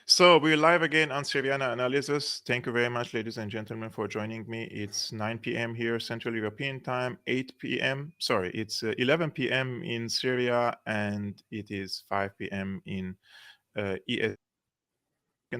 So we're live again on Syriana analysis. Thank you very much, ladies and gentlemen, for joining me. It's 9 p.m. here, Central European time, 8 p.m. Sorry, it's 11 p.m. in Syria, and it is 5 p.m. in ES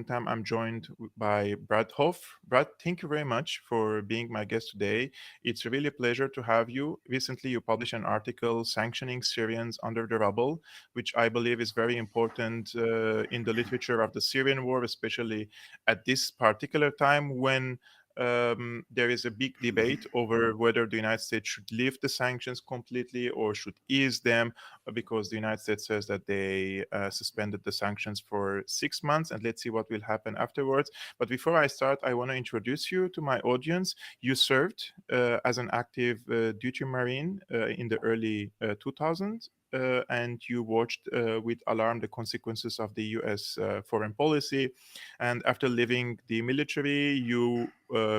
time. I'm joined by Brad Hoff. Brad, thank you very much for being my guest today. It's really a pleasure to have you. Recently, you published an article, Sanctioning Syrians Under the Rubble, which I believe is very important in the literature of the Syrian war, especially at this particular time when there is a big debate over whether the United States should lift the sanctions completely or should ease them, because the United States says that they suspended the sanctions for 6 months, and let's see what will happen afterwards. But before I start, I want to introduce you to my audience. You served as an active duty Marine in the early 2000s. And you watched with alarm the consequences of the US foreign policy. And after leaving the military, you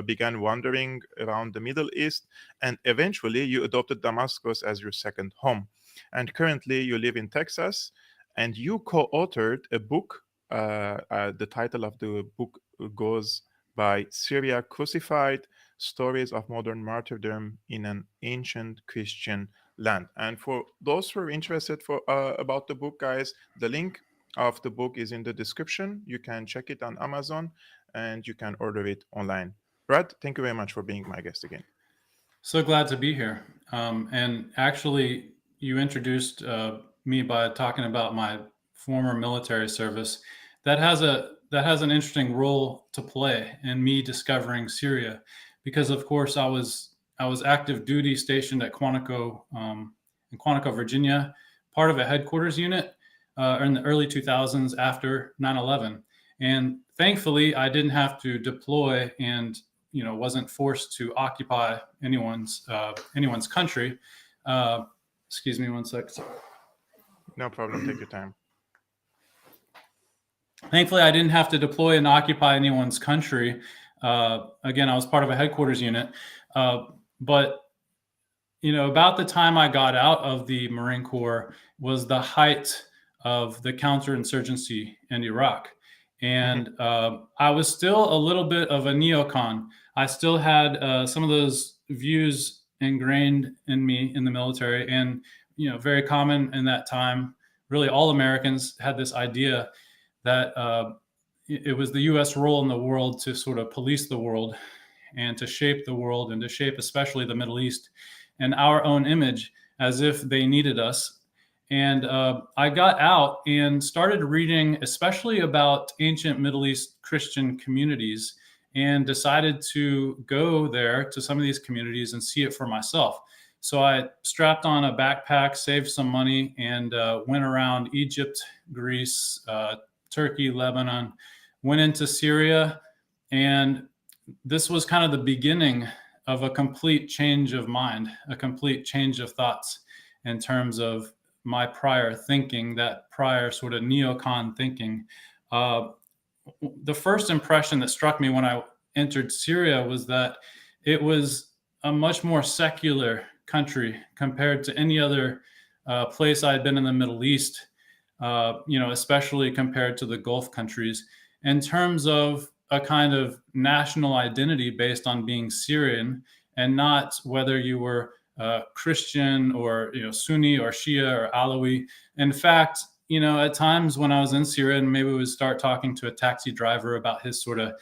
began wandering around the Middle East, and eventually you adopted Damascus as your second home. And currently you live in Texas, and you co-authored a book. The title of the book goes by Syria Crucified: Stories of Modern Martyrdom in an Ancient Christian Land. And for those who are interested about the book, guys, the link of the book is in the description. You can check it on Amazon and you can order it online. Brad, thank you very much for being my guest again. So glad to be here. And actually, you introduced me by talking about my former military service. That has an interesting role to play in me discovering Syria, because of course I was active duty stationed at Quantico in Quantico, Virginia, part of a headquarters unit in the early 2000s after 9/11. And thankfully, I didn't have to deploy and wasn't forced to occupy anyone's country. Excuse me one sec. No problem. Take your time. Thankfully, I didn't have to deploy and occupy anyone's country. Again, I was part of a headquarters unit. But about the time I got out of the Marine Corps was the height of the counterinsurgency in Iraq. And I was still a little bit of a neocon. I still had some of those views ingrained in me in the military, and very common in that time. Really, all Americans had this idea that it was the U.S. role in the world to sort of police the world and to shape the world and to shape especially the Middle East and our own image, as if they needed us. And I got out and started reading, especially about ancient Middle East Christian communities, and decided to go there to some of these communities and see it for myself. So I strapped on a backpack, saved some money, and went around Egypt, Greece, Turkey, Lebanon, went into Syria. And this was kind of the beginning of a complete change of mind, a complete change of thoughts in terms of my prior thinking, that prior sort of neocon thinking. The first impression that struck me when I entered Syria was that it was a much more secular country compared to any other place I had been in the Middle East, especially compared to the Gulf countries, in terms of a kind of national identity based on being Syrian, and not whether you were Christian or Sunni or Shia or Alawi. In fact, at times when I was in Syria and maybe we would start talking to a taxi driver about his sort of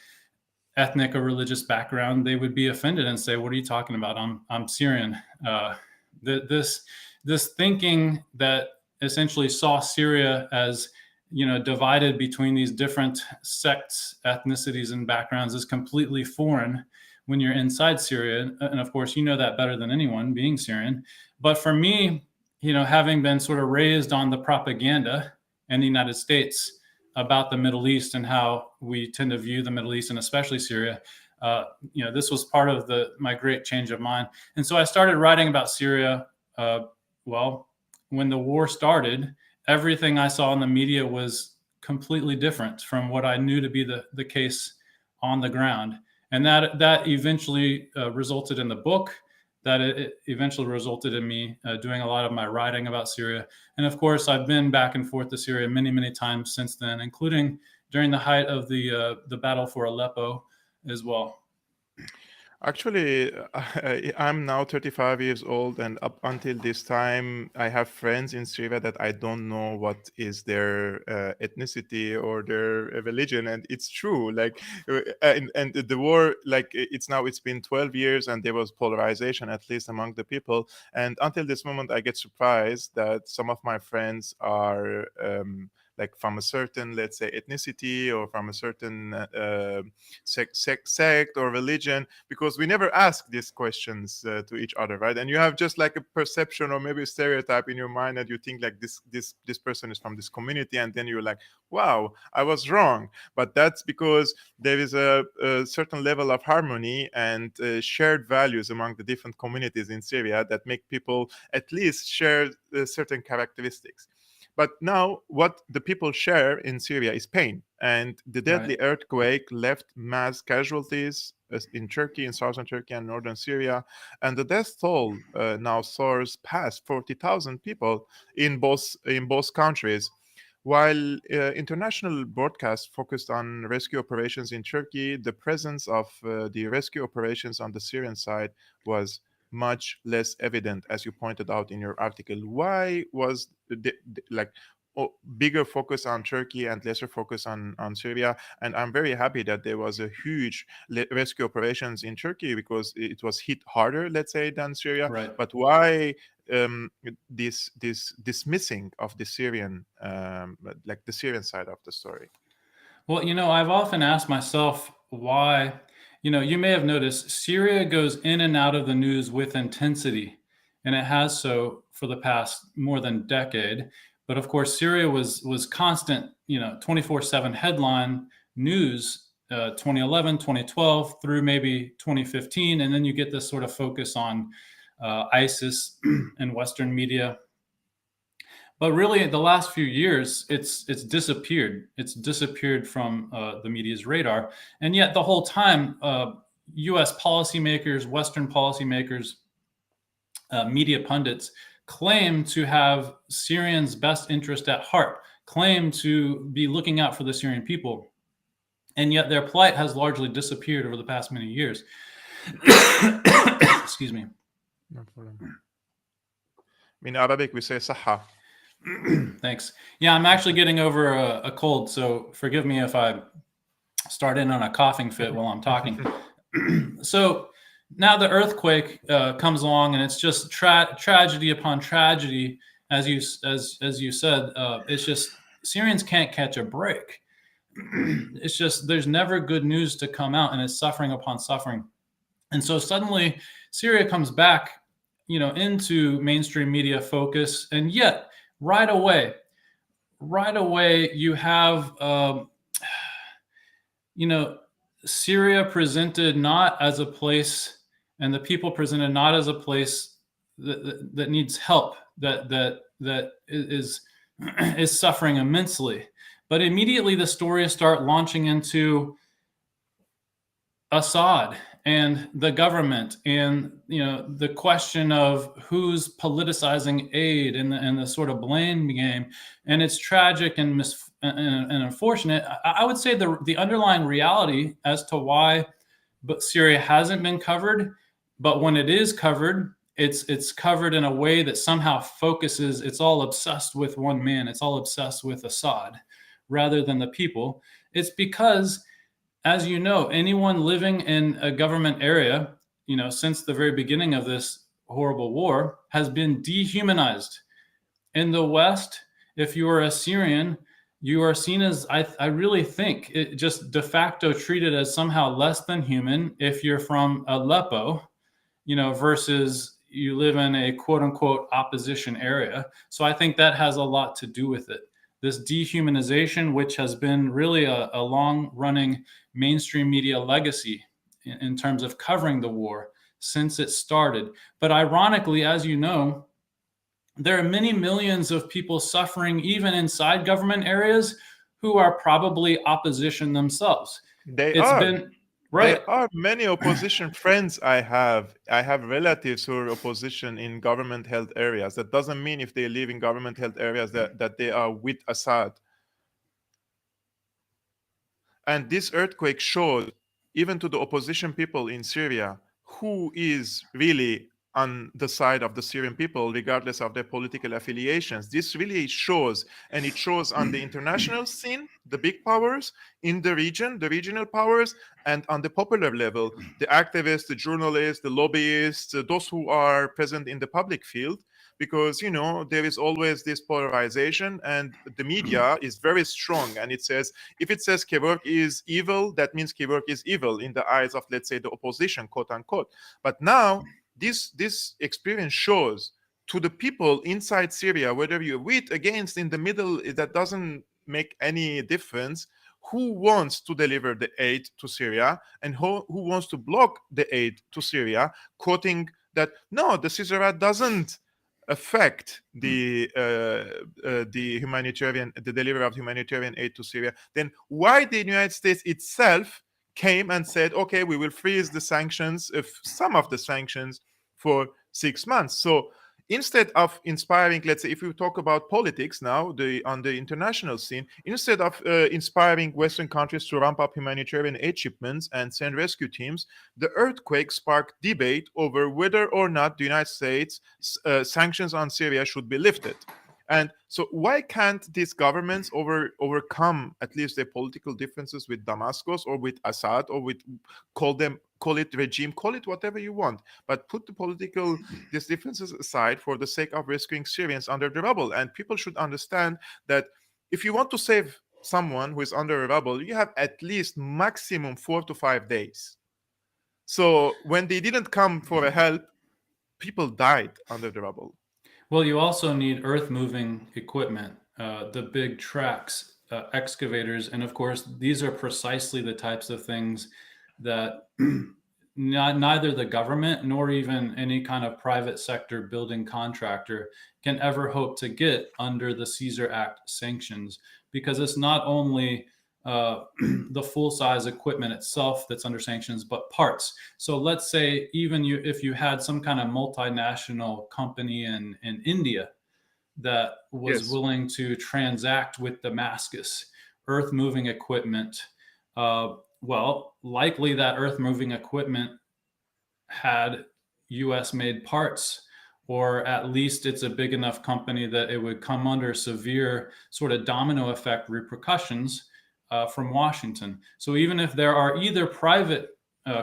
ethnic or religious background, they would be offended and say, "What are you talking about? I'm Syrian." This thinking that essentially saw Syria as divided between these different sects, ethnicities, and backgrounds is completely foreign when you're inside Syria. And of course, you know that better than anyone, being Syrian. But for me, having been sort of raised on the propaganda in the United States about the Middle East and how we tend to view the Middle East, and especially Syria, this was part of my great change of mind. And so I started writing about Syria. When the war started, everything I saw in the media was completely different from what I knew to be the case on the ground. And that eventually resulted in the book, that it eventually resulted in me doing a lot of my writing about Syria. And of course, I've been back and forth to Syria many, many times since then, including during the height of the battle for Aleppo as well. Actually, I'm now 35 years old, and up until this time, I have friends in Syria that I don't know what is their ethnicity or their religion, and it's true. Like, and the war, like it's been 12 years, and there was polarization at least among the people. And until this moment, I get surprised that some of my friends are. Like from a certain, let's say, ethnicity or from a certain sect or religion, because we never ask these questions to each other, right? And you have just like a perception or maybe a stereotype in your mind that you think like this person is from this community, and then you're like, wow, I was wrong. But that's because there is a certain level of harmony and shared values among the different communities in Syria that make people at least share certain characteristics. But now, what the people share in Syria is pain. And the deadly Right. earthquake left mass casualties in Turkey, in southern Turkey and northern Syria. And the death toll now soars past 40,000 people in both countries. While international broadcasts focused on rescue operations in Turkey, the presence of the rescue operations on the Syrian side was much less evident, as you pointed out in your article. Why was like bigger focus on Turkey and lesser focus on Syria? And I'm very happy that there was a huge rescue operations in Turkey because it was hit harder, let's say, than Syria. Right. But why this dismissing of the Syrian, like the Syrian side of the story? Well, I've often asked myself why, you may have noticed Syria goes in and out of the news with intensity, and it has so for the past more than decade. But of course, Syria was constant, 24/7 headline news, 2011, 2012 through maybe 2015, and then you get this sort of focus on ISIS and Western media. But really, the last few years, it's disappeared. It's disappeared from the media's radar, and yet the whole time, U.S. policymakers, Western policymakers, media pundits claim to have Syrians' best interest at heart, claim to be looking out for the Syrian people, and yet their plight has largely disappeared over the past many years. Excuse me. No problem. In Arabic, we say "saha." Thanks. Yeah, I'm actually getting over a cold, so forgive me if I start in on a coughing fit while I'm talking. So now the earthquake comes along, and it's just tragedy upon tragedy, as you said. It's just Syrians can't catch a break. It's just there's never good news to come out, and it's suffering upon suffering. And so suddenly Syria comes back, into mainstream media focus, and yet right away, you have, Syria presented not as a place, and the people presented not as a place that needs help, that is suffering immensely. But immediately the stories start launching into Assad and the government, and the question of who's politicizing aid, and the sort of blame game, and it's tragic and unfortunate. I would say the underlying reality as to why Syria hasn't been covered, but when it is covered, it's covered in a way that somehow focuses. It's all obsessed with one man. It's all obsessed with Assad rather than the people. It's because, as you know, anyone living in a government area, since the very beginning of this horrible war, has been dehumanized. In the West, if you are a Syrian, you are seen as, I really think, it just de facto treated as somehow less than human if you're from Aleppo, versus you live in a quote unquote opposition area. So I think that has a lot to do with it. This dehumanization, which has been really a long running mainstream media legacy in terms of covering the war since it started. But ironically, as you know, there are many millions of people suffering even inside government areas who are probably opposition themselves. They It's are. been right. There are many opposition friends I have. I have relatives who are opposition in government-held areas. That doesn't mean if they live in government-held areas that they are with Assad. And this earthquake showed, even to the opposition people in Syria, who is really on the side of the Syrian people, regardless of their political affiliations. This really shows, and it shows on the international scene, the big powers in the region, the regional powers, and on the popular level, the activists, the journalists, the lobbyists, those who are present in the public field. Because there is always this polarization, and the media is very strong, and it says, if it says Kevork is evil, that means Kevork is evil in the eyes of, let's say, the opposition, quote unquote. But now this experience shows to the people inside Syria, whether you're with, against, in the middle, that doesn't make any difference, who wants to deliver the aid to Syria and who wants to block the aid to Syria, quoting that no, the Caesarea doesn't affect the humanitarian, the delivery of humanitarian aid to Syria. Then why the United States itself came and said, okay, we will freeze the sanctions, if some of the sanctions, for 6 months. So instead of inspiring, let's say, if we talk about politics now, on the international scene, instead of inspiring Western countries to ramp up humanitarian aid shipments and send rescue teams, the earthquake sparked debate over whether or not the United States sanctions on Syria should be lifted. And so why can't these governments overcome at least their political differences with Damascus or with Assad, or with, call it regime, call it whatever you want, but put the political these differences aside for the sake of rescuing Syrians under the rubble. And people should understand that if you want to save someone who is under a rubble, you have at least maximum 4 to 5 days. So when they didn't come for a help, people died under the rubble. Well, you also need earth-moving equipment, the big tracks, excavators, and of course, these are precisely the types of things that neither the government nor even any kind of private sector building contractor can ever hope to get under the Caesar Act sanctions, because it's not only the full-size equipment itself that's under sanctions, but parts. So let's say even if you had some kind of multinational company in India that was willing to transact with Damascus, earth-moving equipment, well, likely that earth-moving equipment had US-made parts, or at least it's a big enough company that it would come under severe sort of domino effect repercussions from Washington. So even if there are either private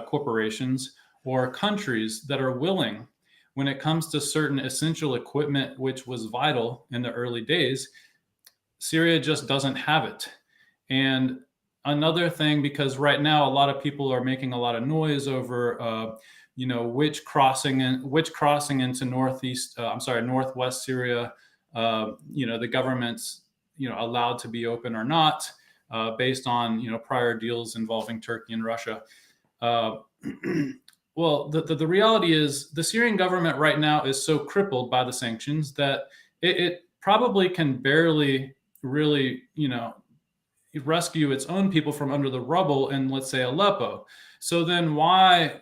corporations or countries that are willing, when it comes to certain essential equipment, which was vital in the early days, Syria just doesn't have it. And another thing, because right now a lot of people are making a lot of noise over, which crossing into northwest Syria, the government's, allowed to be open or not. Based on prior deals involving Turkey and Russia. Well, the reality is the Syrian government right now is so crippled by the sanctions that it probably can barely really rescue its own people from under the rubble in, let's say, Aleppo. So then why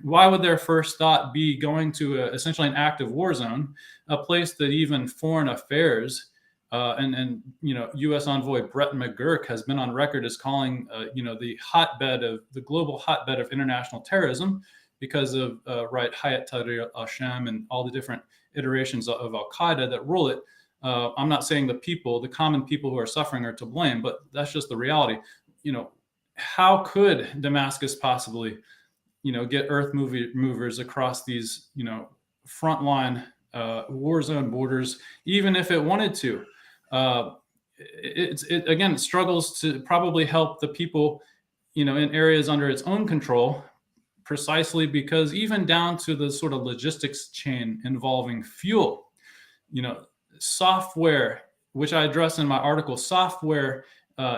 would their first thought be going to essentially an active war zone, a place that even foreign affairs and U.S. envoy Brett McGurk has been on record as calling, the global hotbed of international terrorism, because of Hayat Tahrir al-Sham and all the different iterations of al-Qaeda that rule it. I'm not saying the common people who are suffering are to blame, but that's just the reality. How could Damascus possibly, get earth movers across these, frontline war zone borders, even if it wanted to? It again struggles to probably help the people, in areas under its own control, precisely because even down to the sort of logistics chain involving fuel, software, which I address in my article, software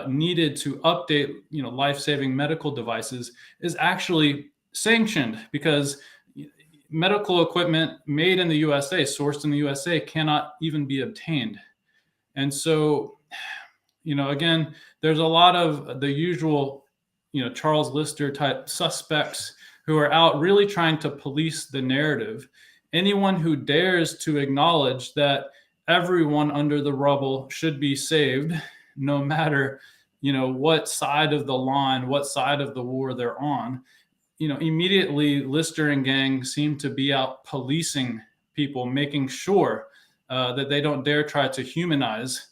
needed to update, life-saving medical devices is actually sanctioned, because medical equipment made in the USA, sourced in the USA, cannot even be obtained. And so, again, there's a lot of the usual, Charles Lister type suspects who are out really trying to police the narrative. Anyone who dares to acknowledge that everyone under the rubble should be saved, no matter what side of the line, what side of the war they're on, immediately Lister and gang seem to be out policing people, making sure that they don't dare try to humanize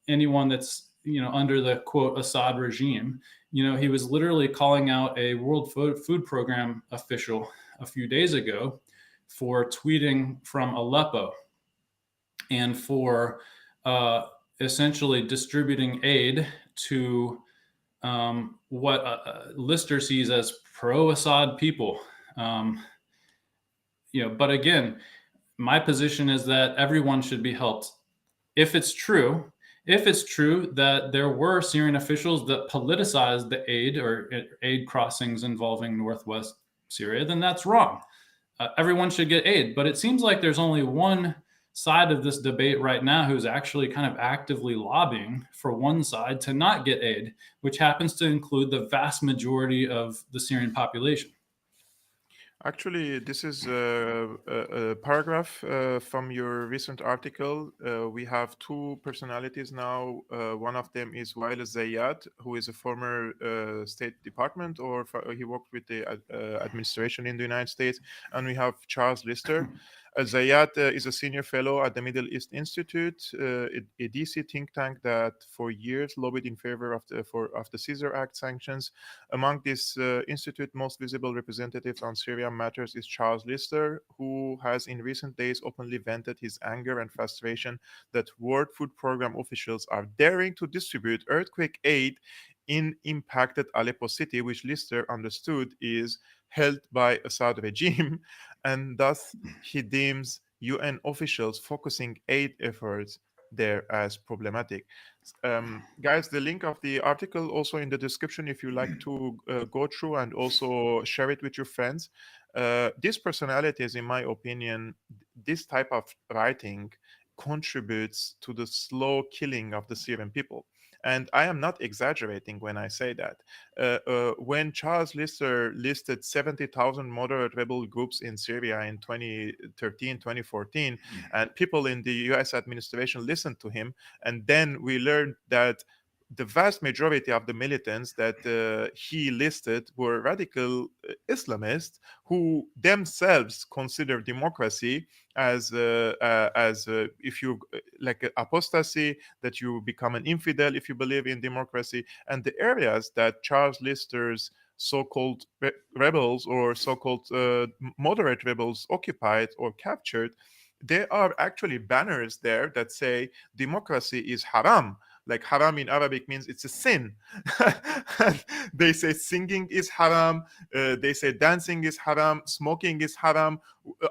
anyone that's under the quote Assad regime. He was literally calling out a World Food Program official a few days ago for tweeting from Aleppo and for essentially distributing aid to what Lister sees as pro-Assad people. But again, my position is that everyone should be helped. If it's true that there were Syrian officials that politicized the aid or aid crossings involving northwest Syria, then that's wrong. Everyone should get aid. But it seems like there's only one side of this debate right now who's actually kind of actively lobbying for one side to not get aid, which happens to include the vast majority of the Syrian population. Actually, this is a paragraph from your recent article. We have two personalities now. One of them is Wael Zayyad, who is a former State Department, or he worked with the administration in the United States. And we have Charles Lister. Zayyad is a senior fellow at the Middle East Institute, a DC think tank that for years lobbied in favor of the Caesar Act sanctions. Among this institute most visible representatives on Syria matters is Charles Lister, who has in recent days openly vented his anger and frustration that World Food Program officials are daring to distribute earthquake aid in impacted Aleppo city, which Lister understood is held by Assad regime, and thus he deems UN officials focusing aid efforts there as problematic. Guys, the link of the article also in the description if you like to go through and also share it with your friends. These personalities, in my opinion, this type of writing contributes to the slow killing of the Syrian people. And I am not exaggerating when I say that. When Charles Lister listed 70,000 moderate rebel groups in Syria in 2013, 2014, and people in the US administration listened to him, and then we learned that the vast majority of the militants that he listed were radical Islamists who themselves consider democracy as if you like apostasy, that you become an infidel if you believe in democracy. And the areas that Charles Lister's so-called rebels or so-called moderate rebels occupied or captured, there are actually banners there that say democracy is haram. Like haram in Arabic means it's a sin. They say singing is haram. They say dancing is haram. Smoking is haram.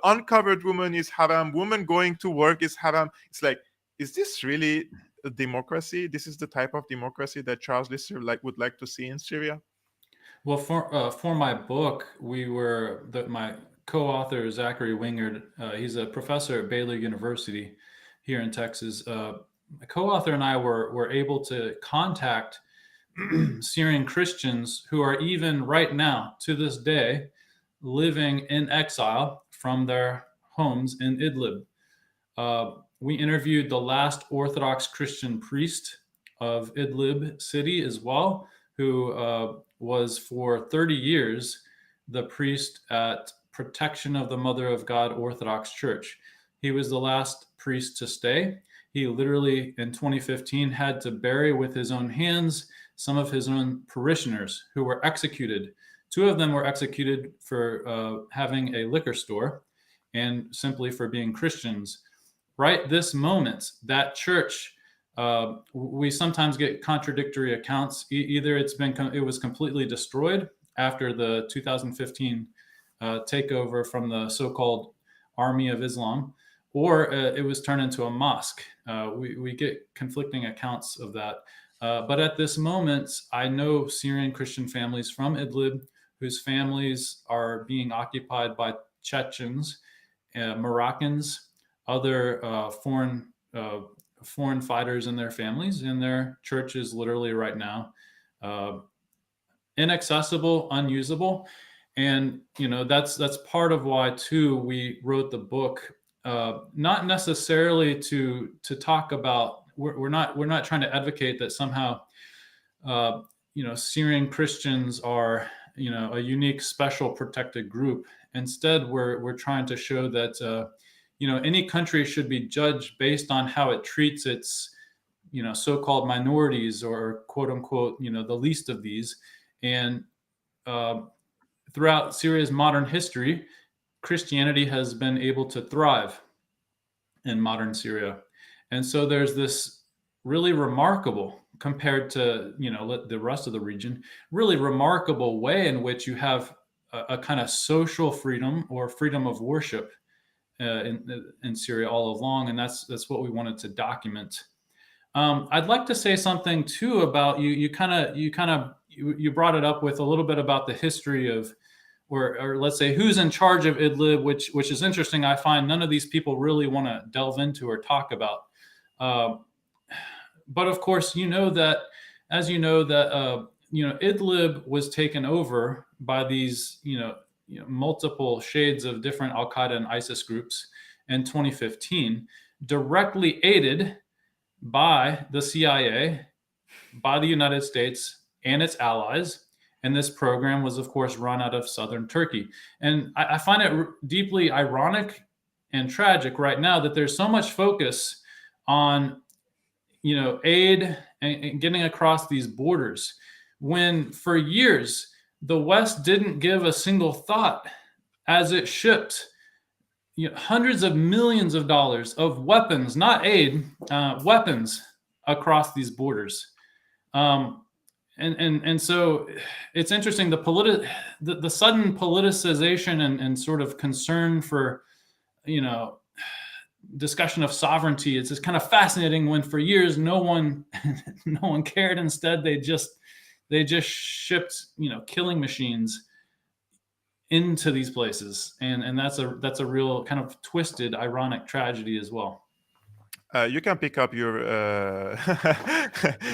Uncovered woman is haram. Woman going to work is haram. It's like, is this really a democracy? This is the type of democracy that Charles Lister would like to see in Syria? Well, for my book, my co-author Zachary Wingard. He's a professor at Baylor University here in Texas. My co-author and I were able to contact Syrian Christians who are even right now, to this day, living in exile from their homes in Idlib. We interviewed the last Orthodox Christian priest of Idlib city as well, who was for 30 years the priest at Protection of the Mother of God Orthodox Church. He was the last priest to stay. He literally, in 2015, had to bury with his own hands some of his own parishioners who were executed. Two of them were executed for having a liquor store and simply for being Christians. Right this moment, that church, we sometimes get contradictory accounts. Either it was completely destroyed after the 2015 takeover from the so-called Army of Islam, or it was turned into a mosque. We get conflicting accounts of that. But at this moment, I know Syrian Christian families from Idlib whose families are being occupied by Chechens, Moroccans, other foreign fighters and their families, and their churches literally right now inaccessible, unusable. And that's part of why too we wrote the book. Not necessarily to talk about. We're not trying to advocate that somehow Syrian Christians are, a unique, special, protected group. Instead, we're trying to show that, any country should be judged based on how it treats its, so-called minorities, or quote unquote, the least of these. And throughout Syria's modern history, Christianity has been able to thrive in modern Syria. And so there's this really remarkable, compared to the rest of the region, really remarkable way in which you have a kind of social freedom, or freedom of worship, in Syria all along, and that's what we wanted to document. I'd like to say something too about you. You brought it up with a little bit about the history of, or let's say, who's in charge of Idlib, which is interesting. I find none of these people really want to delve into or talk about. But of course, that Idlib was taken over by these multiple shades of different Al Qaeda and ISIS groups in 2015, directly aided by the CIA, by the United States and its allies. And this program was, of course, run out of southern Turkey. And I find it deeply ironic and tragic right now that there's so much focus on, aid and getting across these borders, when for years the West didn't give a single thought as it shipped hundreds of millions of dollars of weapons, not aid, weapons across these borders. And so it's interesting, the sudden politicization and sort of concern for, discussion of sovereignty. It's just kind of fascinating when for years no one cared. Instead, they just shipped killing machines into these places, and that's a real kind of twisted, ironic tragedy as well. You can pick up your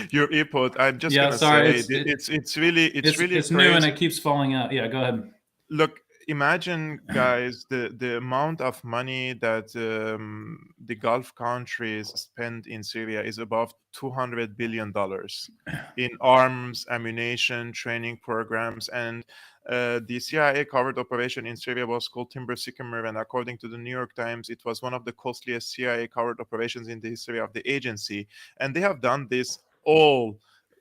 your earpod. I'm just gonna sorry, say it's really it's crazy. new and it keeps falling out. Yeah, go ahead. Look, imagine, guys, the amount of money that the Gulf countries spend in Syria is above $200 billion in arms, ammunition, training programs, and the CIA covered operation in Syria was called Timber Sycamore, and according to the New York Times, it was one of the costliest CIA covered operations in the history of the agency. And they have done this all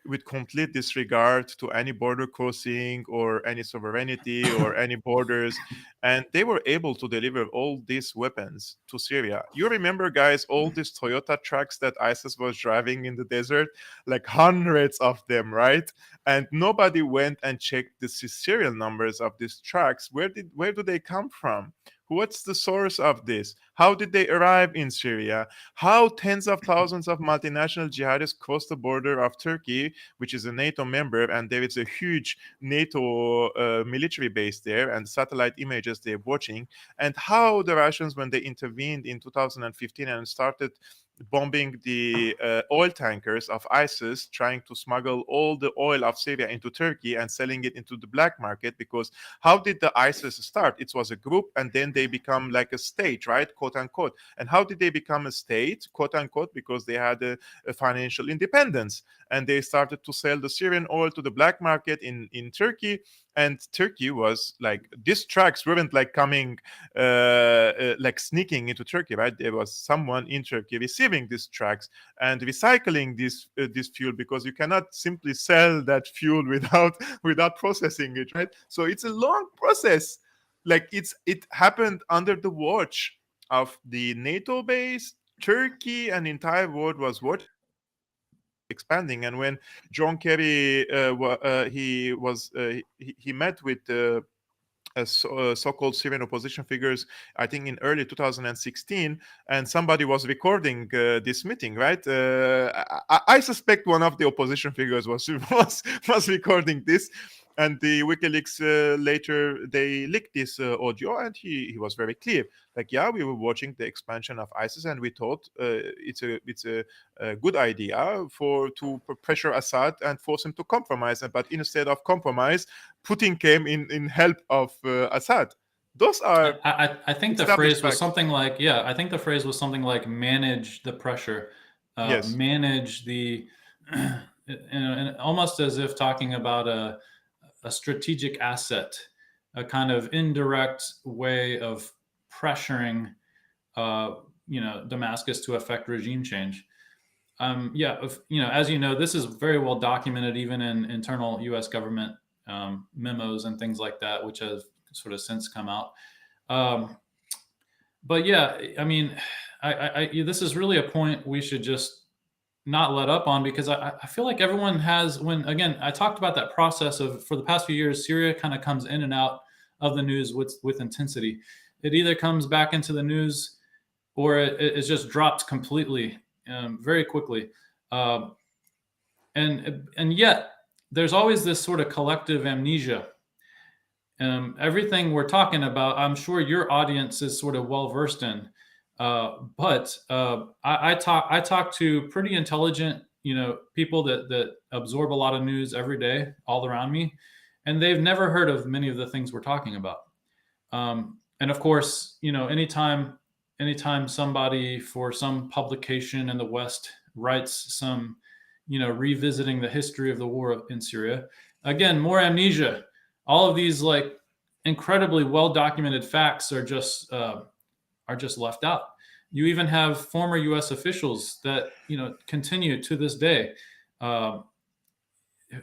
with complete disregard to any border crossing or any sovereignty or any borders. And they were able to deliver all these weapons to Syria. You remember, guys, all these Toyota trucks that ISIS was driving in the desert, like hundreds of them, right? And nobody went and checked the serial numbers of these trucks. Where do they come from? What's the source of this? How did they arrive in Syria? How tens of thousands of multinational jihadists crossed the border of Turkey, which is a NATO member, and there is a huge NATO military base there, and satellite images they're watching, and how the Russians, when they intervened in 2015 and started bombing the oil tankers of ISIS, trying to smuggle all the oil of Syria into Turkey and selling it into the black market. Because how did the ISIS start? It was a group, and then they become like a state, right? Quote unquote. And how did they become a state? Quote unquote, because they had a financial independence, and they started to sell the Syrian oil to the black market in Turkey. And Turkey was like, these trucks weren't like coming like sneaking into Turkey, right? There was someone in Turkey receiving these trucks and recycling this fuel, because you cannot simply sell that fuel without processing it, right? So it's a long process. Like it happened under the watch of the NATO base. Turkey and the entire world was watching, expanding. And when John Kerry he met with so-called Syrian opposition figures, I think in early 2016, and somebody was recording this meeting, right? I suspect one of the opposition figures was recording this, and the WikiLeaks later they leaked this audio, and he was very clear, like, yeah, we were watching the expansion of ISIS, and we thought it's a good idea to pressure Assad and force him to compromise. But instead of compromise, Putin came in help of Assad. Those are I think the phrase was something like, I think the phrase was something like manage the pressure, yes. manage the and almost as if talking about a strategic asset, a kind of indirect way of pressuring, Damascus to affect regime change. As you know, this is very well documented even in internal U.S. government memos and things like that, which have sort of since come out. But yeah, I mean, this is really a point we should just not let up on, because I feel like everyone has, again, I talked about that process of, for the past few years, Syria kind of comes in and out of the news with intensity. It either comes back into the news or it just drops completely, very quickly. And yet there's always this sort of collective amnesia. Everything we're talking about, I'm sure your audience is sort of well versed in. But I talk to pretty intelligent, people that absorb a lot of news every day all around me, and they've never heard of many of the things we're talking about. And of course, anytime somebody for some publication in the West writes some, revisiting the history of the war in Syria, again, more amnesia. All of these like incredibly well documented facts are just left out. You even have former U.S. officials that continue to this day.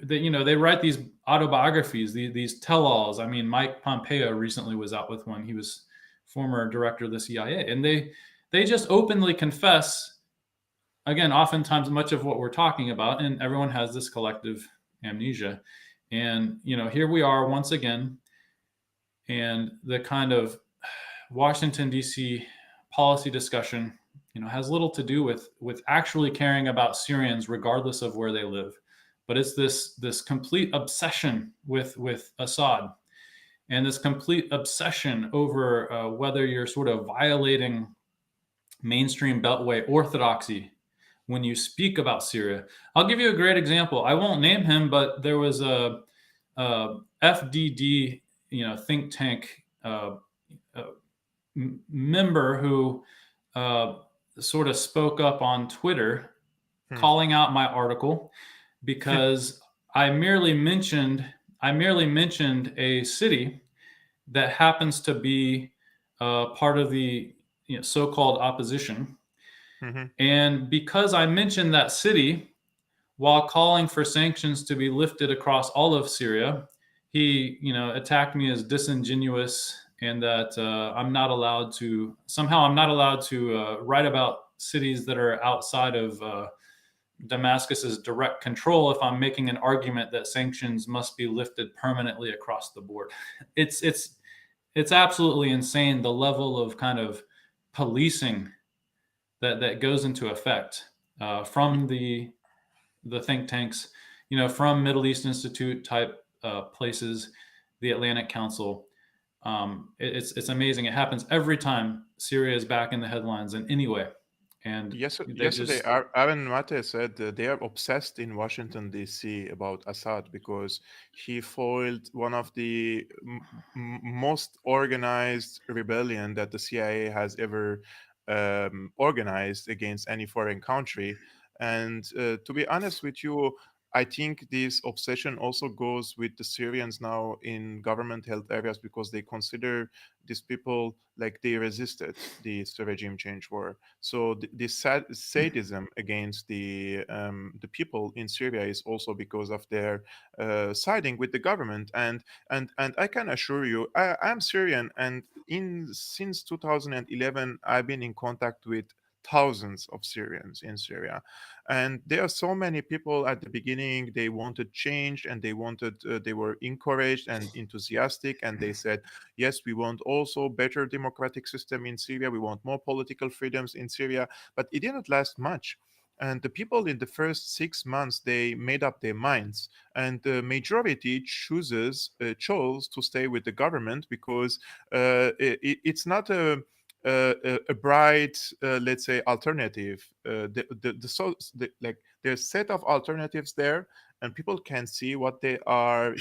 They write these autobiographies, these tell-alls. I mean, Mike Pompeo recently was out with one. He was former director of the CIA, and they just openly confess. Again, oftentimes much of what we're talking about, and everyone has this collective amnesia. And here we are once again, and the kind of Washington, D.C. policy discussion, has little to do with actually caring about Syrians, regardless of where they live. But it's this complete obsession with Assad, and this complete obsession over whether you're sort of violating mainstream Beltway orthodoxy when you speak about Syria. I'll give you a great example. I won't name him, but there was a FDD, think tank member who sort of spoke up on Twitter, calling out my article because I merely mentioned a city that happens to be part of the so-called opposition. Mm-hmm. And because I mentioned that city while calling for sanctions to be lifted across all of Syria, he attacked me as disingenuous, and that I'm not allowed to write about cities that are outside of Damascus's direct control if I'm making an argument that sanctions must be lifted permanently across the board. It's absolutely insane, the level of kind of policing that goes into effect from the think tanks, from Middle East Institute type places, the Atlantic Council. It's amazing. It happens every time Syria is back in the headlines in any way. And yesterday, Aaron Mate said they are obsessed in Washington, D.C. about Assad because he foiled one of the most organized rebellion that the CIA has ever organized against any foreign country. And to be honest with you, I think this obsession also goes with the Syrians now in government held areas because they consider these people like they resisted this regime change war. So this sadism against the people in Syria is also because of their siding with the government. And I can assure you, I'm Syrian, and since 2011 I've been in contact with thousands of Syrians in Syria. And there are so many people at the beginning, they wanted change and they were encouraged and enthusiastic. And they said, yes, we want also better democratic system in Syria. We want more political freedoms in Syria. But it didn't last much. And the people in the first 6 months, they made up their minds. And the majority chose to stay with the government because it's not a bright, let's say, alternative. Like there's a set of alternatives there, and people can see what they are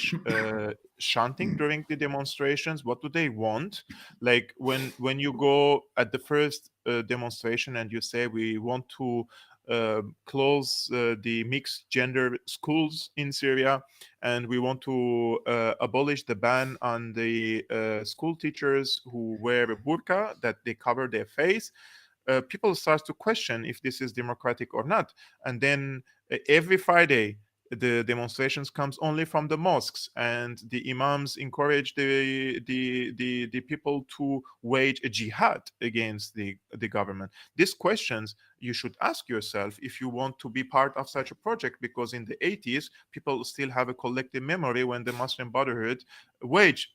chanting during the demonstrations. What do they want? Like when you go at the first demonstration and you say we want to close the mixed gender schools in Syria, and we want to abolish the ban on the school teachers who wear a burqa, that they cover their face. People start to question if this is democratic or not. And then every Friday, the demonstrations comes only from the mosques, and the imams encourage the people to wage a jihad against the government. These questions you should ask yourself if you want to be part of such a project, because in the 80s, people still have a collective memory when the Muslim Brotherhood waged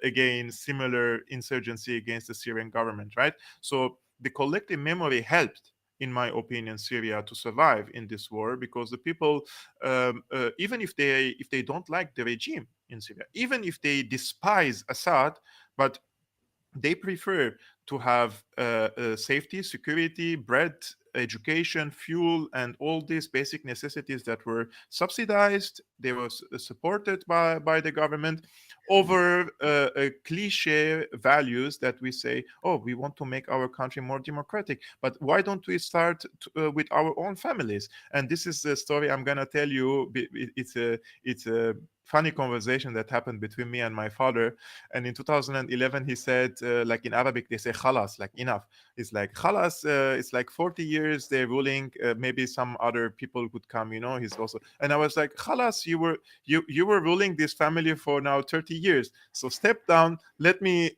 again similar insurgency against the Syrian government, right? So the collective memory helped, in my opinion, Syria to survive in this war, because the people, even if they don't like the regime in Syria, even if they despise Assad, but they prefer to have safety, security, bread, education, fuel, and all these basic necessities that were subsidized, they were supported by the government, over cliche values that we say, oh, we want to make our country more democratic, but why don't we start with our own families? And this is the story I'm going to tell you. It's a funny conversation that happened between me and my father. And in 2011, he said, like in Arabic, they say khalas, like enough. It's like khalas, it's like 40 years they're ruling. Maybe some other people could come, he's also. And I was like, khalas, you were ruling this family for now 30 years. So step down, let me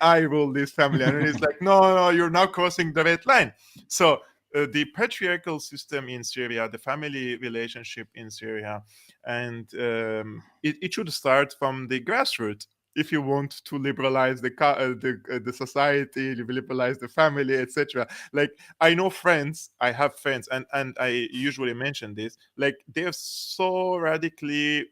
I rule this family. And he's like, no, you're now crossing the red line. So the patriarchal system in Syria, the family relationship in Syria, and it should start from the grassroots. If you want to liberalize the society, liberalize the family, etc. Like I have friends, and I usually mention this. Like they're so radically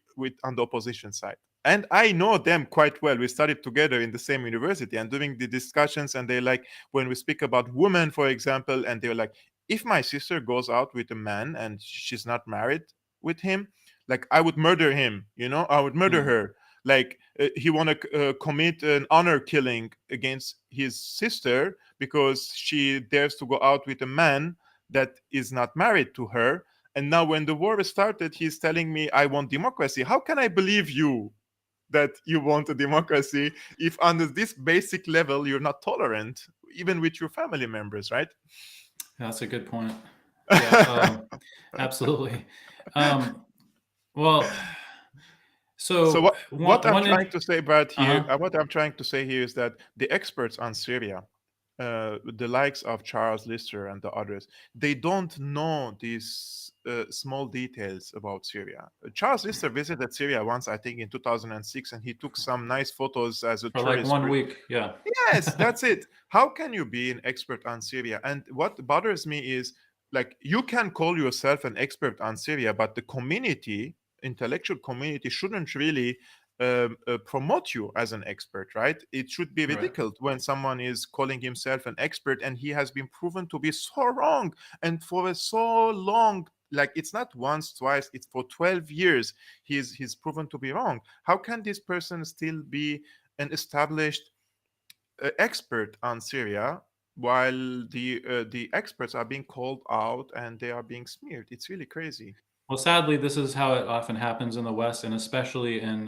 on the opposition side. And I know them quite well. We studied together in the same university and doing the discussions. And they like, when we speak about women, for example, and they're like, if my sister goes out with a man and she's not married with him, like I would murder him, I would murder her. Like he want to commit an honor killing against his sister because she dares to go out with a man that is not married to her. And now when the war started, he's telling me, I want democracy. How can I believe you that you want a democracy if on this basic level you're not tolerant even with your family members, right? That's a good point. Yeah, absolutely. Well, so what I'm trying to say, Brad, here, uh-huh. what I'm trying to say here is that the experts on Syria, the likes of Charles Lister and the others, they don't know these small details about Syria. Charles Lister visited Syria once, I think, in 2006, and he took some nice photos as a For tourist. like 1 week, yeah. Yes, that's it. How can you be an expert on Syria? And what bothers me is, like, you can call yourself an expert on Syria, but the community, intellectual community, shouldn't really promote you as an expert, right? It should be ridiculed when someone is calling himself an expert and he has been proven to be so wrong, and for so long. Like, it's not once, twice, it's for 12 years he's proven to be wrong. How can this person still be an established expert on Syria while the experts are being called out and they are being smeared? It's really crazy. Well, sadly, this is how it often happens in the West, and especially in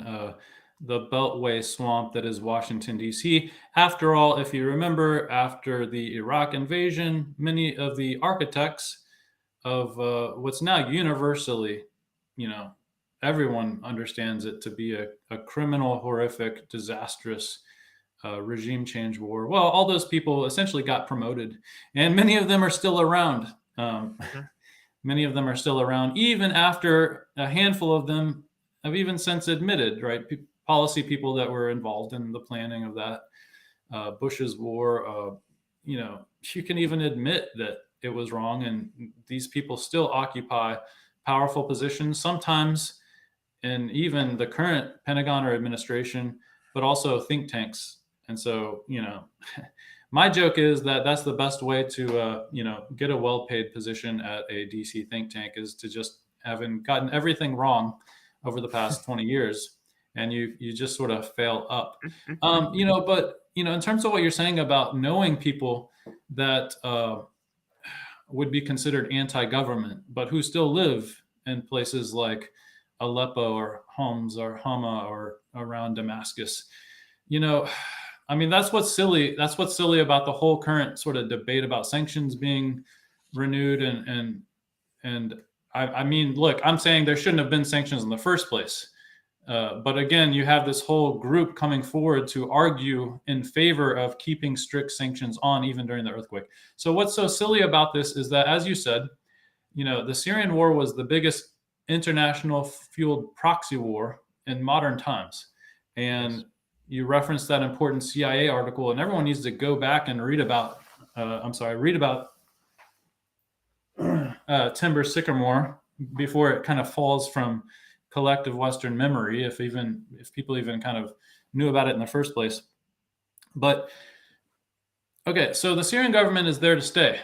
the Beltway swamp that is Washington, D.C. After all, if you remember, after the Iraq invasion, many of the architects of what's now universally, everyone understands it to be a criminal, horrific, disastrous regime change war. Well, all those people essentially got promoted, and many of them are still around. Many of them are still around, even after a handful of them have even since admitted, right? Policy people that were involved in the planning of that Bush's war, you can even admit that it was wrong, and these people still occupy powerful positions, sometimes in even the current Pentagon or administration, but also think tanks. And so, my joke is that that's the best way to, get a well-paid position at a DC think tank, is to just having gotten everything wrong over the past 20 years, and you just sort of fail up. But in terms of what you're saying about knowing people that would be considered anti-government, but who still live in places like Aleppo or Homs or Hama or around Damascus. I mean, that's what's silly. That's what's silly about the whole current sort of debate about sanctions being renewed. And I mean, look, I'm saying there shouldn't have been sanctions in the first place. But again, you have this whole group coming forward to argue in favor of keeping strict sanctions on even during the earthquake. So what's so silly about this is that, as you said, the Syrian war was the biggest international fueled proxy war in modern times. And yes, you referenced that important CIA article, and everyone needs to go back and read about Timber Sycamore before it kind of falls from collective Western memory, if people even kind of knew about it in the first place. But okay, so the Syrian government is there to stay.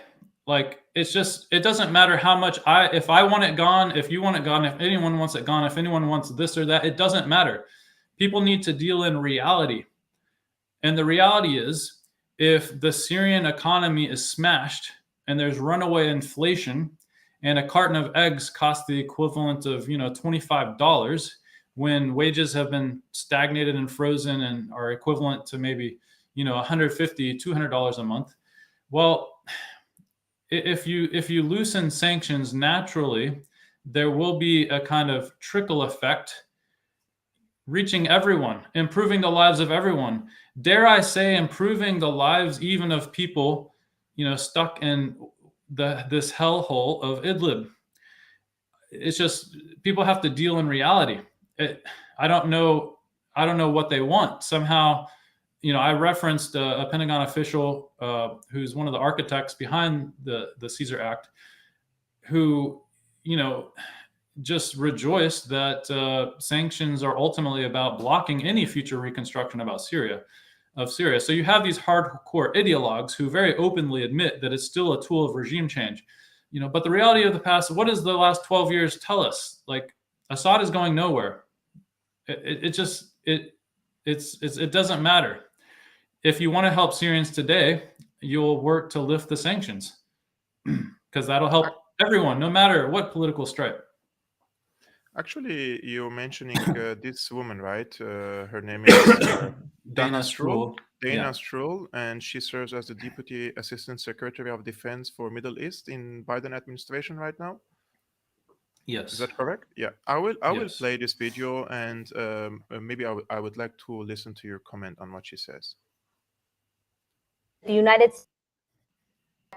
Like, it doesn't matter how much if I want it gone, if you want it gone, if anyone wants it gone, if anyone wants this or that, it doesn't matter. People need to deal in reality. And the reality is, if the Syrian economy is smashed and there's runaway inflation and a carton of eggs costs the equivalent of, $25 when wages have been stagnated and frozen and are equivalent to maybe, $150, $200 a month. Well, if you loosen sanctions naturally, there will be a kind of trickle effect reaching everyone, improving the lives of everyone. Dare I say, improving the lives even of people, stuck in this hellhole of Idlib. It's just, people have to deal in reality. I don't know what they want. Somehow, I referenced a Pentagon official who's one of the architects behind the Caesar Act, who, just rejoiced that sanctions are ultimately about blocking any future reconstruction of Syria. So you have these hardcore ideologues who very openly admit that it's still a tool of regime change. But the reality of the past, what does the last 12 years tell us? Like, Assad is going nowhere. It doesn't matter. If you want to help Syrians today, you'll work to lift the sanctions because that'll help everyone, no matter what political stripe. Actually, you're mentioning this woman, right? Her name is Dana Stroul. Dana Stroul, and she serves as the Deputy Assistant Secretary of Defense for Middle East in Biden administration right now. Yes. Is that correct? Yeah. I will play this video, and maybe I would like to listen to your comment on what she says. The United States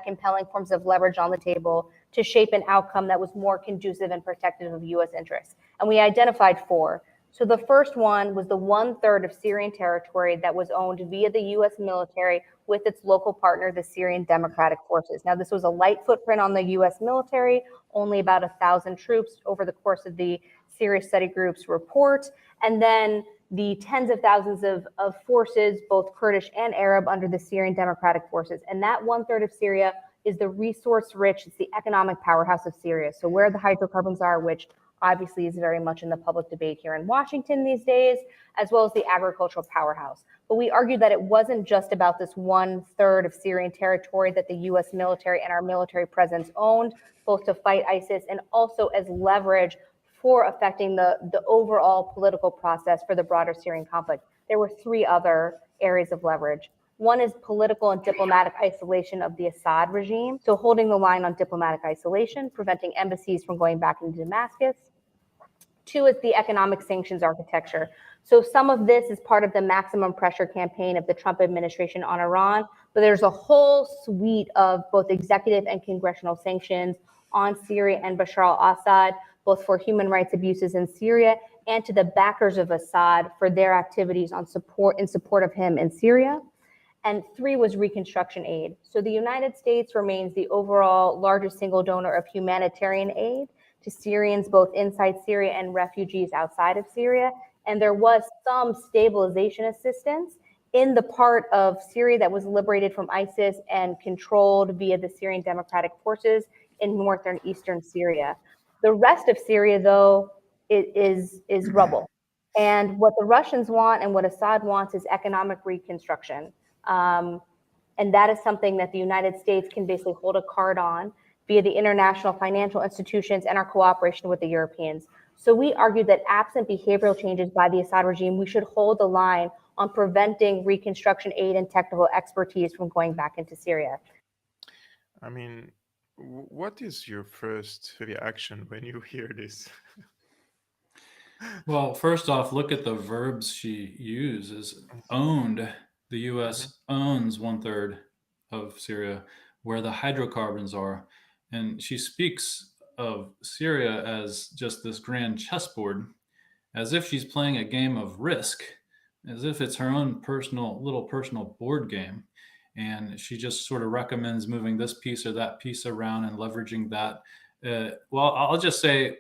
compelling forms of leverage on the table to shape an outcome that was more conducive and protective of U.S. interests. And we identified 4. So the first one was the 1/3 of Syrian territory that was owned via the U.S. military with its local partner, the Syrian Democratic Forces. Now, this was a light footprint on the U.S. military, only about 1,000 troops over the course of the Syria Study Group's report. And then the tens of thousands of forces, both Kurdish and Arab, under the Syrian Democratic Forces. And that 1/3 of Syria is the resource-rich, it's the economic powerhouse of Syria. So where the hydrocarbons are, which obviously is very much in the public debate here in Washington these days, as well as the agricultural powerhouse. But we argued that it wasn't just about this 1/3 of Syrian territory that the U.S. military and our military presence owned, both to fight ISIS and also as leverage for affecting the overall political process for the broader Syrian conflict. There were 3 other areas of leverage. One is political and diplomatic isolation of the Assad regime. So holding the line on diplomatic isolation, preventing embassies from going back into Damascus. 2 is the economic sanctions architecture. So some of this is part of the maximum pressure campaign of the Trump administration on Iran, but there's a whole suite of both executive and congressional sanctions on Syria and Bashar al-Assad, both for human rights abuses in Syria and to the backers of Assad for their activities in support of him in Syria. And 3 was reconstruction aid. So the United States remains the overall largest single donor of humanitarian aid to Syrians, both inside Syria and refugees outside of Syria. And there was some stabilization assistance in the part of Syria that was liberated from ISIS and controlled via the Syrian Democratic Forces in northern eastern Syria. The rest of Syria, though, is rubble. And what the Russians want and what Assad wants is economic reconstruction. And that is something that the United States can basically hold a card on. via the international financial institutions and our cooperation with the Europeans. So we argued that absent behavioral changes by the Assad regime, we should hold the line on preventing reconstruction aid and technical expertise from going back into Syria. I mean, what is your first reaction when you hear this? Well, first off, look at the verbs she uses. Owned. The U.S. owns 1/3 of Syria, where the hydrocarbons are. And she speaks of Syria as just this grand chessboard, as if she's playing a game of Risk, as if it's her own little personal board game. And she just sort of recommends moving this piece or that piece around and leveraging that. Well, I'll just say,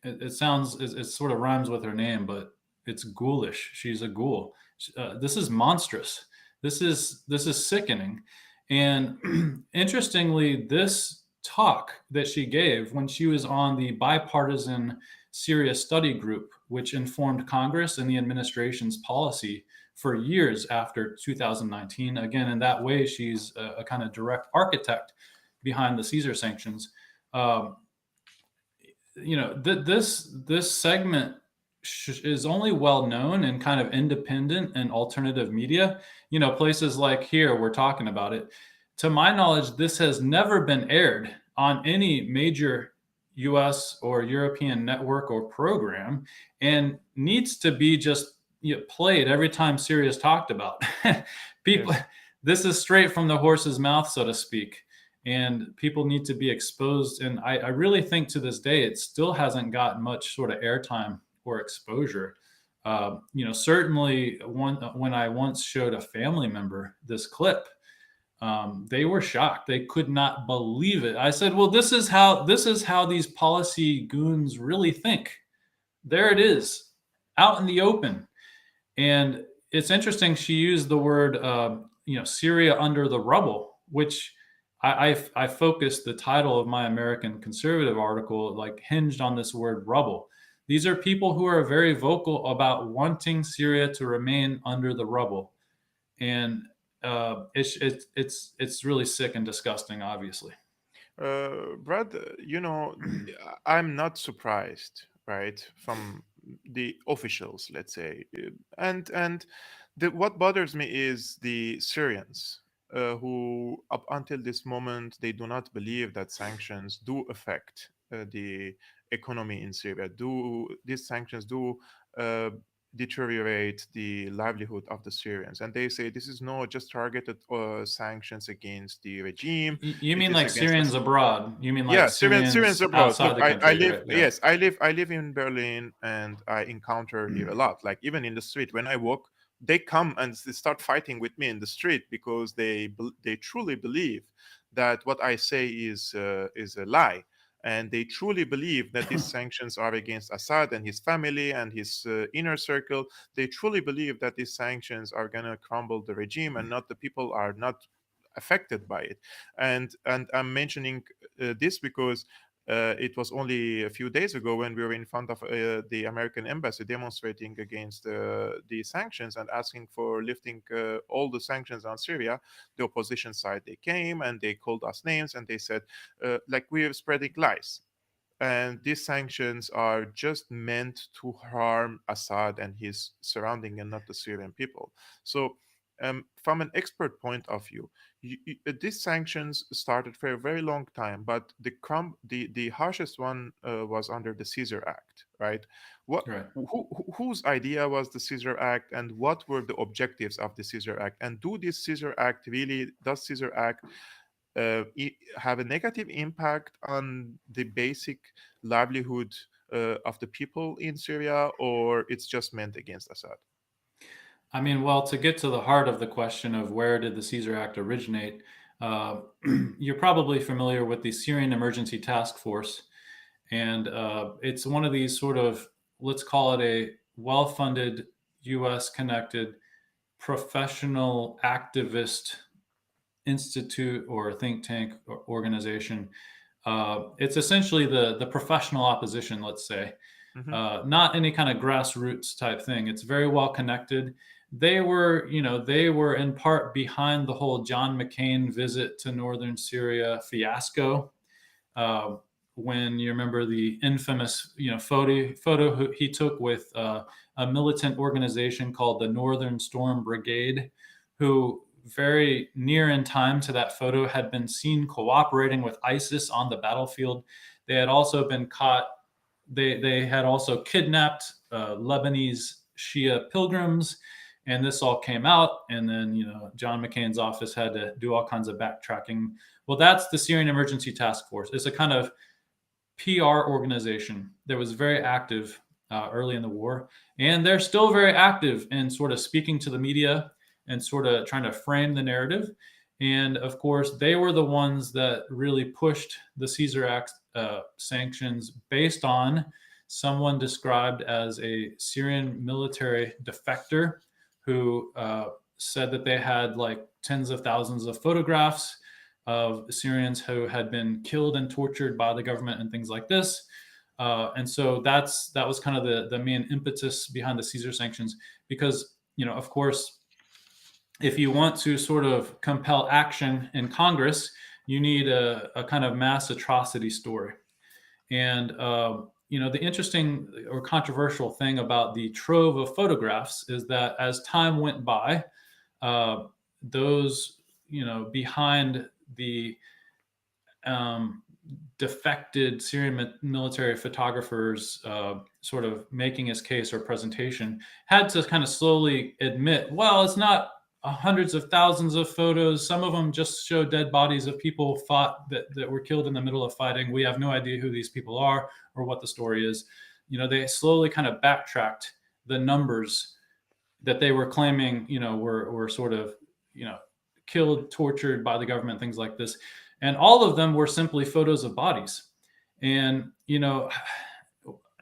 it sort of rhymes with her name, but it's ghoulish. She's a ghoul. This is monstrous. This is sickening. And interestingly, this talk that she gave when she was on the bipartisan Syria study group, which informed Congress and the administration's policy for years after 2019. Again, in that way, she's a kind of direct architect behind the Caesar sanctions. This segment is only well known in kind of independent and alternative media. Places like here, we're talking about it. To my knowledge, this has never been aired on any major US or European network or program, and needs to be just played every time Syria is talked about. People, yes. This is straight from the horse's mouth, so to speak. And people need to be exposed. And I really think to this day, it still hasn't gotten much sort of airtime or exposure. Certainly when I once showed a family member this clip, they were shocked. They could not believe it. I said, well, this is how these policy goons really think. There it is, out in the open. And it's interesting. She used the word, Syria under the rubble, which I focused the title of my American Conservative article, hinged on this word rubble. These are people who are very vocal about wanting Syria to remain under the rubble. And it's really sick and disgusting, obviously. Brad, I'm not surprised, right, from the officials, let's say. And what bothers me is the Syrians. Who up until this moment they do not believe that sanctions do affect the economy in Syria. These sanctions do deteriorate the livelihood of the Syrians, and they say this is not just targeted sanctions against the regime. You mean like Syrians abroad? You mean like yeah, Syrians abroad. outside Look, the country? I live. Right? Yeah. Yes, I live in Berlin, and I encounter here a lot. Like even in the street when I walk, they come and they start fighting with me in the street because they truly believe that what I say is a lie, and they truly believe that these sanctions are against Assad and his family and his inner circle. They truly believe that these sanctions are going to crumble the regime and not the people are not affected by it. And I'm mentioning this because it was only a few days ago when we were in front of the American embassy demonstrating against the sanctions and asking for lifting all the sanctions on Syria. The opposition side, they came and they called us names and they said, we are spreading lies. And these sanctions are just meant to harm Assad and his surrounding and not the Syrian people. So from an expert point of view, these sanctions started for a very long time, but the harshest one was under the Caesar Act, right? Right. Whose idea was the Caesar Act, and what were the objectives of the Caesar Act? And does Caesar Act have a negative impact on the basic livelihood of the people in Syria, or it's just meant against Assad? I mean, well, to get to the heart of the question of where did the Caesar Act originate, you're probably familiar with the Syrian Emergency Task Force. And it's one of these sort of, let's call it a well-funded, US-connected, professional activist institute or think tank or organization. It's essentially the professional opposition, let's say. Mm-hmm. Not any kind of grassroots type thing. It's very well connected. they were in part behind the whole John McCain visit to northern Syria fiasco. When you remember the infamous photo he took with a militant organization called the Northern Storm Brigade, who very near in time to that photo had been seen cooperating with ISIS on the battlefield. They had also been caught. They had also kidnapped Lebanese Shia pilgrims, and this all came out. And then John McCain's office had to do all kinds of backtracking. Well, that's the Syrian Emergency Task Force. It's a kind of PR organization that was very active early in the war, and they're still very active in sort of speaking to the media and sort of trying to frame the narrative. And of course, they were the ones that really pushed the Caesar Act sanctions based on someone described as a Syrian military defector who said that they had like tens of thousands of photographs of Syrians who had been killed and tortured by the government and things like this. And so that was kind of the main impetus behind the Caesar sanctions, because, of course, if you want to sort of compel action in Congress, you need a kind of mass atrocity story. And, the interesting or controversial thing about the trove of photographs is that as time went by, those, behind the defected Syrian military photographers sort of making his case or presentation had to kind of slowly admit, well, it's not hundreds of thousands of photos. Some of them just show dead bodies of people fought that were killed in the middle of fighting. We have no idea who these people are or what the story is. They slowly kind of backtracked the numbers that they were claiming, were sort of, killed, tortured by the government, things like this. And all of them were simply photos of bodies. And,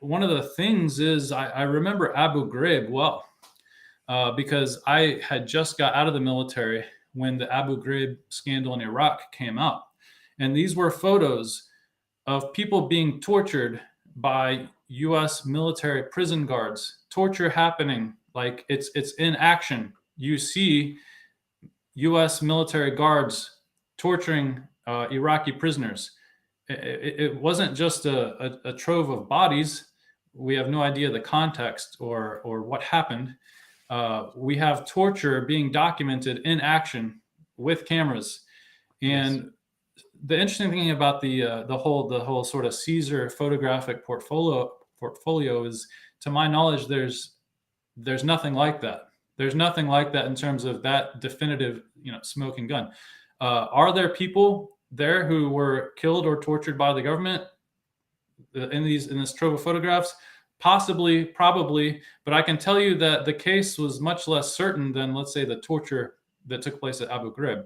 one of the things is I remember Abu Ghraib well, because I had just got out of the military when the Abu Ghraib scandal in Iraq came out. And these were photos of people being tortured by U.S. military prison guards, torture happening, like it's in action. You see U.S. military guards torturing Iraqi prisoners. It wasn't just a trove of bodies. We have no idea the context or what happened. We have torture being documented in action with cameras. And yes, the interesting thing about the whole sort of Caesar photographic portfolio is, to my knowledge, there's nothing like that. There's nothing like that in terms of that definitive, smoking gun. Are there people there who were killed or tortured by the government in this trove of photographs? Possibly, probably, but I can tell you that the case was much less certain than, let's say, the torture that took place at Abu Ghraib.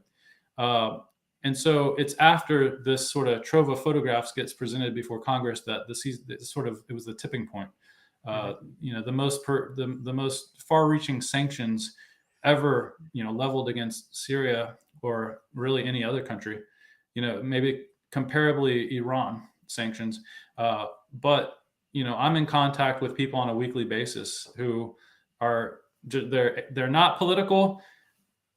And so it's after this sort of trove of photographs gets presented before Congress that it was the tipping point. The most far-reaching sanctions ever, leveled against Syria or really any other country, maybe comparably Iran sanctions. But I'm in contact with people on a weekly basis who are they're not political.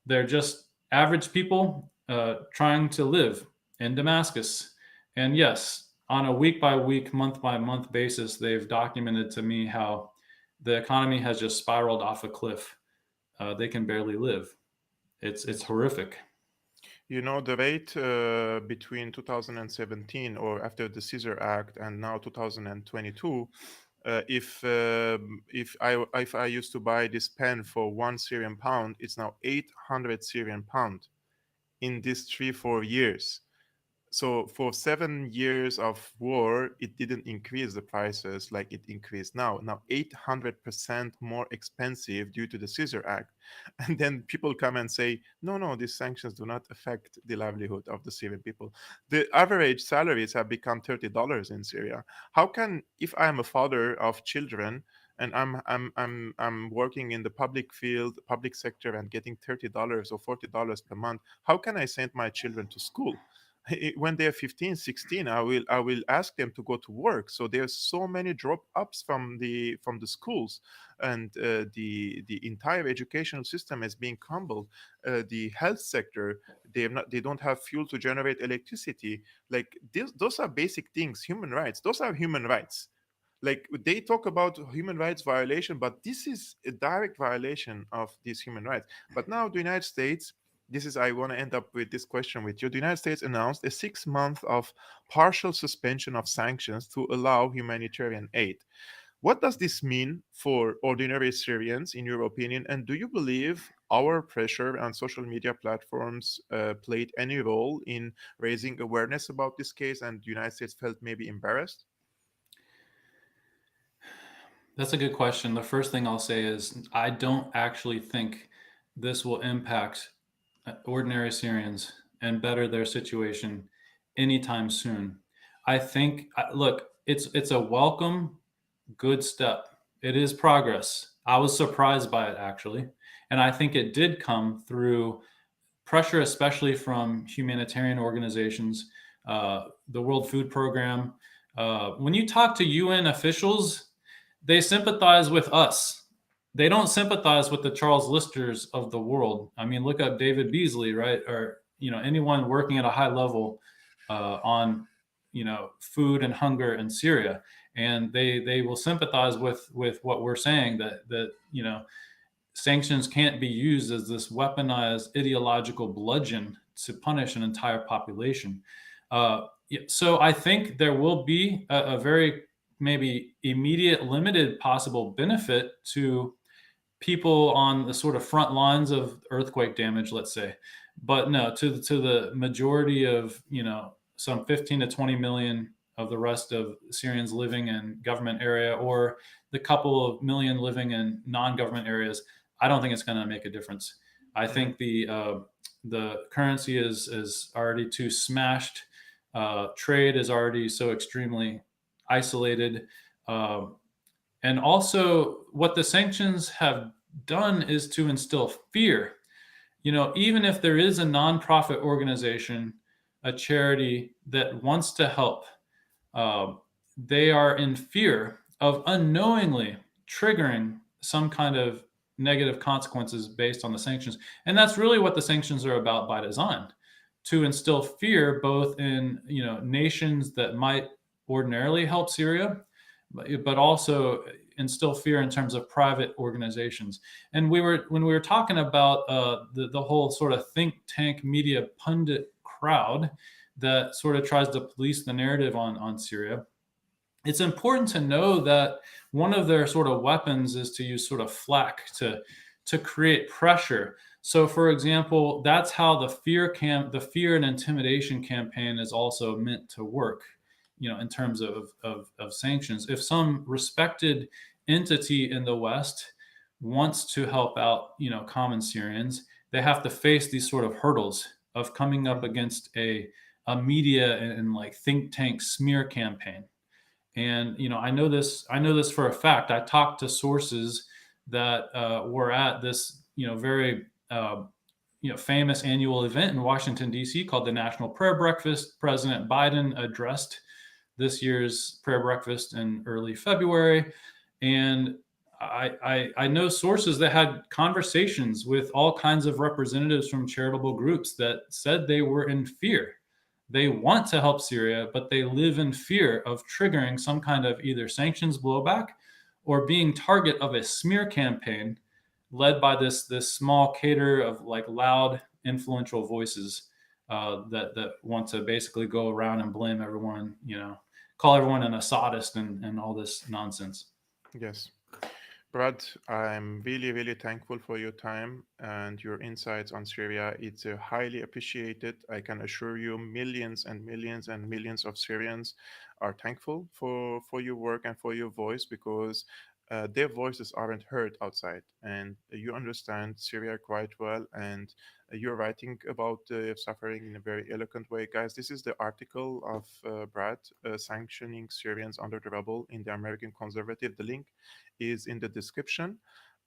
They're just average people trying to live in Damascus. And yes, on a week by week, month by month basis, they've documented to me how the economy has just spiraled off a cliff. They can barely live. It's horrific. The rate between 2017 or after the Caesar Act and now 2022, if I used to buy this pen for 1 Syrian pound, it's now 800 Syrian pound in these 3-4 years. So for 7 years of war, it didn't increase the prices like it increased now. Now 800% more expensive due to the Caesar Act. And then people come and say, no, these sanctions do not affect the livelihood of the Syrian people. The average salaries have become $30 in Syria. How can, if I'm a father of children and I'm working in the public field, public sector, and getting $30 or $40 per month, how can I send my children to school? When they're 15, 16, I will ask them to go to work. So there's so many drop-ups from the schools, and the entire educational system is being crumbled. The health sector, they don't have fuel to generate electricity. Like those are basic things. Human rights, those are human rights. Like they talk about human rights violation, but this is a direct violation of these human rights. But now the United States, this is, I want to end up with this question with you. The United States announced a 6 month of partial suspension of sanctions to allow humanitarian aid. What does this mean for ordinary Syrians, in your opinion? And do you believe our pressure on social media platforms played any role in raising awareness about this case, and the United States felt maybe embarrassed? That's a good question. The first thing I'll say is I don't actually think this will impact ordinary Syrians and better their situation anytime soon. I think, look, it's a welcome, good step. It is progress. I was surprised by it actually, and I think it did come through pressure, especially from humanitarian organizations, the World Food Program. When you talk to UN officials, they sympathize with us. They don't sympathize with the Charles Listers of the world. I mean, look up David Beasley, right? Or anyone working at a high level on food and hunger in Syria, and they will sympathize with what we're saying, that sanctions can't be used as this weaponized ideological bludgeon to punish an entire population. So I think there will be a very maybe immediate limited possible benefit to people on the sort of front lines of earthquake damage, let's say. But no, to the majority of, some 15 to 20 million of the rest of Syrians living in government area, or the couple of million living in non-government areas, I don't think it's going to make a difference. I think the currency is already too smashed. Trade is already so extremely isolated. And also, what the sanctions have done is to instill fear. Even if there is a nonprofit organization, a charity that wants to help, they are in fear of unknowingly triggering some kind of negative consequences based on the sanctions. And that's really what the sanctions are about by design, to instill fear both in nations that might ordinarily help Syria, but also instill fear in terms of private organizations. And when we were talking about the whole sort of think tank media pundit crowd that sort of tries to police the narrative on Syria, it's important to know that one of their sort of weapons is to use sort of flack to create pressure. So, for example, that's how the fear and intimidation campaign is also meant to work, in terms of sanctions. If some respected entity in the West wants to help out, common Syrians, they have to face these sort of hurdles of coming up against a media and like think tank smear campaign. And I know this for a fact. I talked to sources that were at this very famous annual event in Washington, D.C. called the National Prayer Breakfast. President Biden addressed this year's prayer breakfast in early February. And I know sources that had conversations with all kinds of representatives from charitable groups that said they were in fear. They want to help Syria, but they live in fear of triggering some kind of either sanctions blowback or being target of a smear campaign led by this small cadre of like loud, influential voices that want to basically go around and blame everyone, call everyone an Assadist and all this nonsense. Yes. Brad, I'm really, really thankful for your time and your insights on Syria. It's highly appreciated. I can assure you, millions and millions and millions of Syrians are thankful for your work and for your voice, because their voices aren't heard outside. And you understand Syria quite well, and you're writing about suffering in a very eloquent way. Guys, this is the article of Brad, Sanctioning Syrians Under the Rubble in the American Conservative. The link is in the description.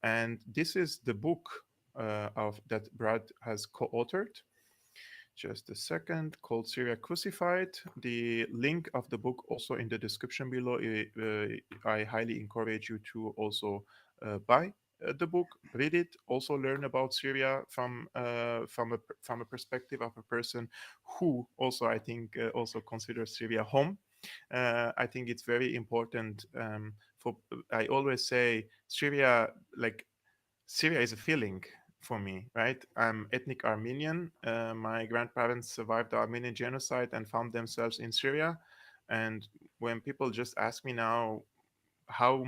And this is the book of that Brad has co-authored. just a second, called Syria Crucified. The link of the book also in the description below. I highly encourage you to also buy the book, read it, also learn about Syria from a perspective of a person who also, I think, also considers Syria home. I think it's very important for. I always say Syria, like Syria is a feeling for me, right? I'm ethnic Armenian. My grandparents survived the Armenian genocide and found themselves in Syria. And when people just ask me now, how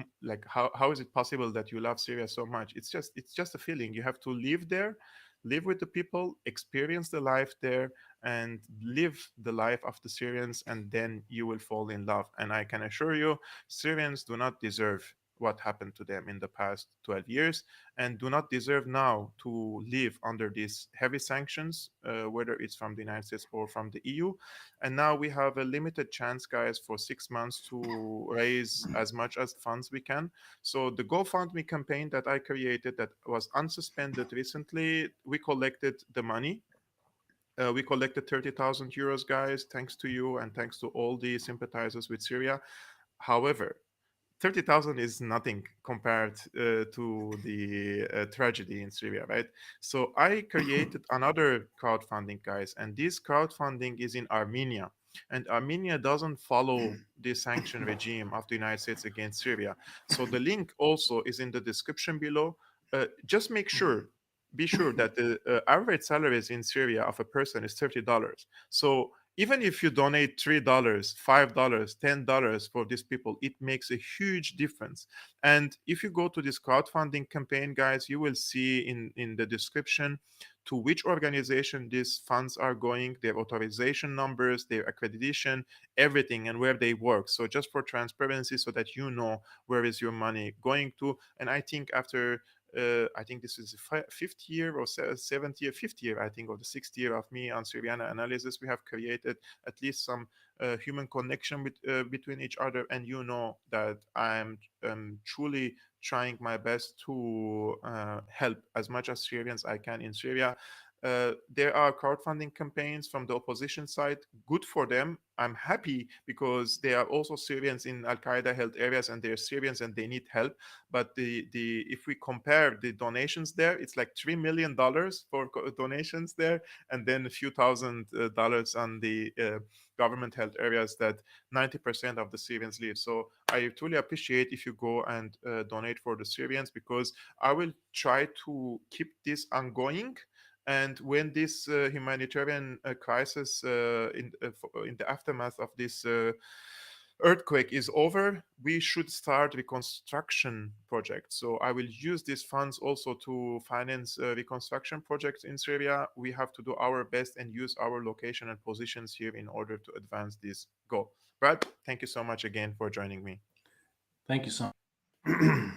is it possible that you love Syria so much? It's just a feeling. You have to live there, live with the people, experience the life there, and live the life of the Syrians, and then you will fall in love. And I can assure you, Syrians do not deserve what happened to them in the past 12 years and do not deserve now to live under these heavy sanctions, whether it's from the United States or from the EU. And now we have a limited chance, guys, for 6 months to raise as much as funds we can. So the GoFundMe campaign that I created that was unsuspended recently, we collected the money. We collected 30,000 euros, guys, thanks to you and thanks to all the sympathizers with Syria. However, 30,000 is nothing compared to the tragedy in Syria, right? So I created another crowdfunding, guys, and this crowdfunding is in Armenia. And Armenia doesn't follow the sanction regime of the United States against Syria. So the link also is in the description below. Just be sure that the average salaries in Syria of a person is $30. So even if you donate $3, $5, $10 for these people, it makes a huge difference. And if you go to this crowdfunding campaign, guys, you will see in the description to which organization these funds are going, their authorization numbers, their accreditation, everything, and where they work. So just for transparency, so that you know where is your money going to. And I think after I think this is the fifth year or seventh year, fifth year, I think, or the sixth year of me on Syriana analysis. We have created at least some human connection between each other. And you know that I'm truly trying my best to help as much as Syrians I can in Syria. There are crowdfunding campaigns from the opposition side. Good for them. I'm happy because they are also Syrians in Al Qaeda held areas, and they're Syrians and they need help. But the if we compare the donations there, it's like $3 million for donations there, and then a few $1,000 on the government held areas that 90% of the Syrians live. So I truly appreciate if you go and donate for the Syrians, because I will try to keep this ongoing. And when this humanitarian crisis in the aftermath of this earthquake is over, we should start reconstruction projects. So I will use these funds also to finance reconstruction projects in Syria. We have to do our best and use our location and positions here in order to advance this goal. Brad, thank you so much again for joining me. Thank you so much.